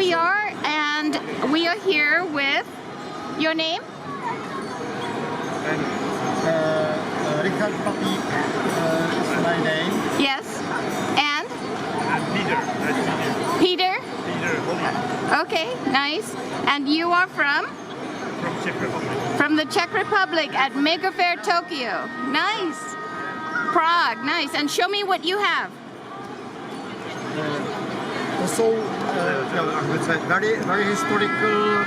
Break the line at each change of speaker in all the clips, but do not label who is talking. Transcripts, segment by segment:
we are, and we are here with your name?
Karel Capek is my name.
Yes. And?
Peter.
Peter?
Peter.
Okay, nice. And you are from?
From Czech Republic.
From the Czech Republic at Makerfaire, Tokyo. Nice. Prague, nice. And show me what you have.
Also, very historical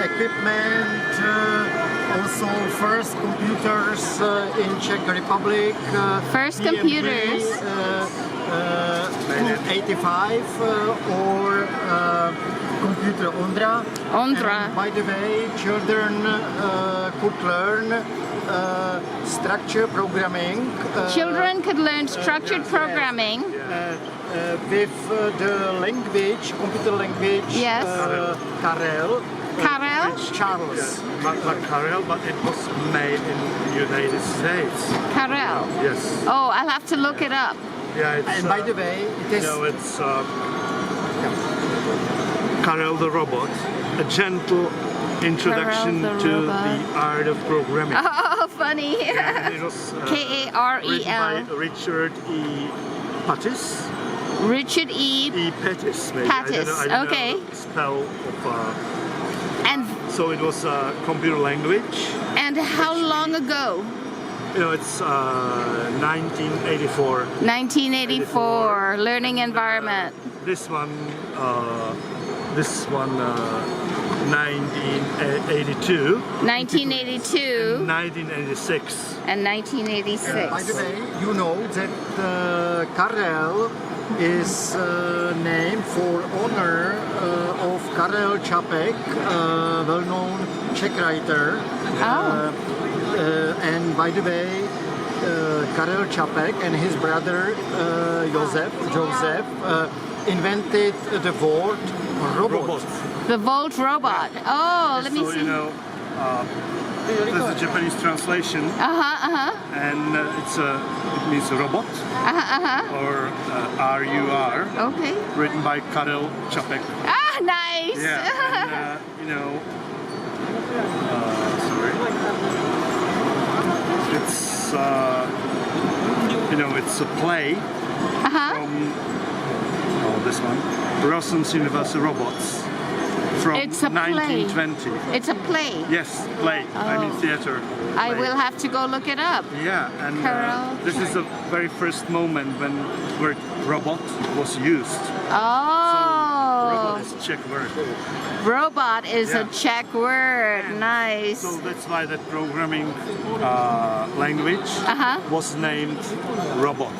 equipment. Also, first computers in Czech Republic.
First
PMB,
computers.
85 or computer Ondra.
Ondra.
And by the way, children could learn structure programming.
Children could learn structured programming.
With the language, computer language,
Yes.
Karel.
Karel?
Charles.
Like Karel, but it was made in the United States.
Karel.
Yes.
Oh, I'll have to look it up.
Yeah, it's,
And by the way, it is.
it's Karel the robot, a gentle introduction
Karel the
to
robot.
the art of programming.
Oh, funny.
Yeah, and it was
K-A-R-E-L.
written by Richard E. Pattis.
Richard E.
E. Pettis, maybe.
Pattis,
I don't
okay.
know the spell of.
And
So it was a computer language.
how long ago?
You know, it's 1984.
1984. Learning environment.
This one, 1982.
1982
1986.
and 1986.
By the way, you know that Karel is named for honor of Karel Capek, well-known Czech writer. And by the way, Karel Capek and his brother Josef invented the word robot.
The Volt robot. Oh, let me
So,
see.
you know, there's a Japanese translation, and it means robot, or R.U.R.
Okay.
written by Karel Capek.
Ah, nice.
Yeah, and, you know, sorry. It's, you know, it's a play from, this one, Rossum's Universal Robots from
It's a play.
1920.
It's a play.
Yes, play. I mean theater.
I
play.
will have to go look it up.
Yeah, and
Karel
this is the very first moment when word robot was used.
Oh.
Robot is a Czech word.
Robot is a
Yeah.
Czech word. Nice.
So that's why that programming language was named robot.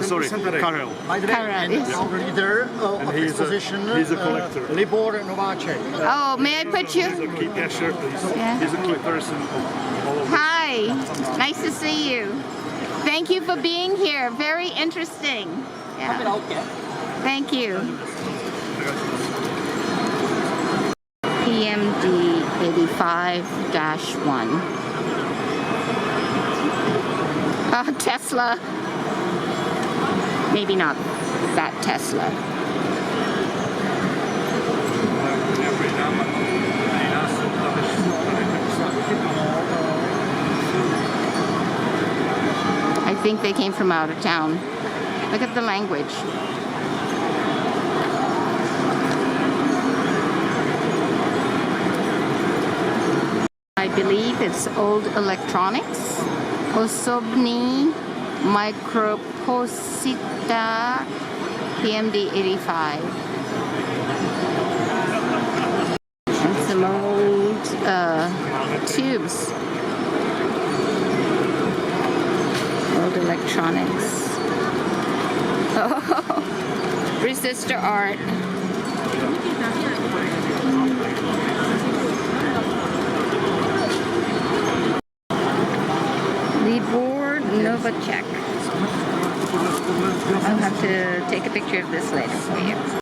Sorry, Karel.
By the way,
Karel,
and
yes.
our leader of
he's a-
exposition,
he's a collector.
Libor Novacek.
Oh, may I put you?
He's a key, yeah, sure, please.
Yeah.
He's a key person of all of this.
Hi. Nice to see you. Thank you for being here. Very interesting. Yeah. Thank you. PMD 85-1. Tesla. Maybe not that Tesla. I think they came from out of town. Look at the language. I believe it's old electronics. Osobní mikroposita PMD 85. And some old tubes. Old electronics. Oh, resistor art. Libor Novacek. I'll have to take a picture of this later for you.